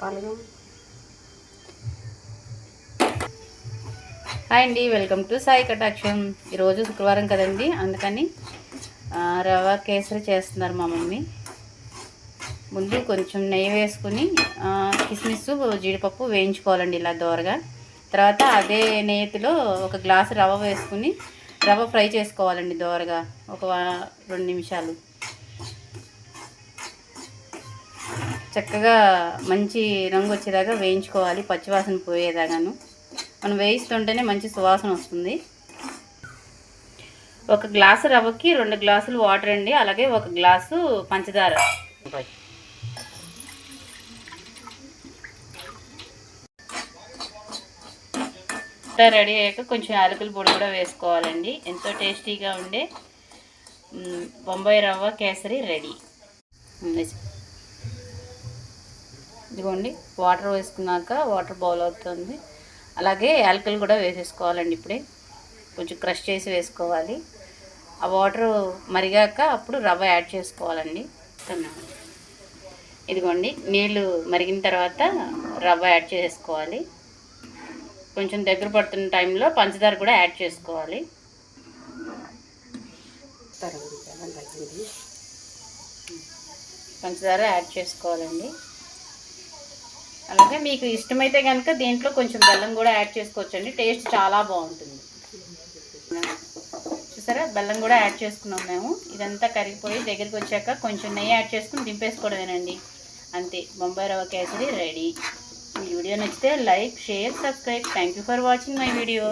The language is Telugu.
హాయ్ అండి, వెల్కమ్ టు సాయి కటాక్షం. ఈరోజు శుక్రవారం కదండి, అందుకని రవ్వ కేసరి చేస్తున్నారు మా మమ్మీ. ముందు కొంచెం నెయ్యి వేసుకుని కిస్మిస్ జీడిపప్పు వేయించుకోవాలండి ఇలా దోరగా. తర్వాత అదే నేతిలో ఒక గ్లాసు రవ్వ వేసుకుని రవ్వ ఫ్రై చేసుకోవాలండి దోరగా ఒక 2 నిమిషాలు. చక్కగా మంచి రంగు వచ్చేదాకా వేయించుకోవాలి, పచ్చివాసన పోయేదాగాను. మనం వేయిస్తుంటేనే మంచి సువాసన వస్తుంది. 1 గ్లాసు రవ్వకి 2 గ్లాసులు వాటర్ అండి, అలాగే 1 గ్లాసు పంచదార. రెడీ అయ్యాక కొంచెం యాలకుల పొడి కూడా వేసుకోవాలండి. ఎంతో టేస్టీగా ఉండే బొంబాయి రవ్వ కేసరి రెడీ. ఇదిగోండి, వాటర్ వేసుకున్నాక వాటర్ బౌల్ అవుతుంది. అలాగే యాలకులు కూడా వేసేసుకోవాలండి. ఇప్పుడే కొంచెం క్రష్ చేసి వేసుకోవాలి. ఆ వాటర్ మరిగాక అప్పుడు రవ్వ యాడ్ చేసుకోవాలండి. ఇదిగోండి, నీళ్ళు మరిగిన తర్వాత రవ్వ యాడ్ చేసుకోవాలి. కొంచెం దగ్గర పడుతున్న టైంలో పంచదార కూడా యాడ్ చేసుకోవాలి. పంచదార యాడ్ చేసుకోవాలండి. అలాగే మీకు ఇష్టమైతే కనుక దీంట్లో కొంచెం బెల్లం కూడా యాడ్ చేసుకోవచ్చండి, టేస్ట్ చాలా బాగుంటుంది. చూసారా, బెల్లం కూడా యాడ్ చేసుకున్నాం మేము. ఇదంతా కరిగిపోయి దగ్గరికి వచ్చాక కొంచెం నెయ్యి యాడ్ చేసుకుని దింపేసుకోవడమేనండి. అంతే, బొంబాయి రవ్వ కేసరి రెడీ. ఈ వీడియో నచ్చితే like, share, subscribe. Thank you for watching my video.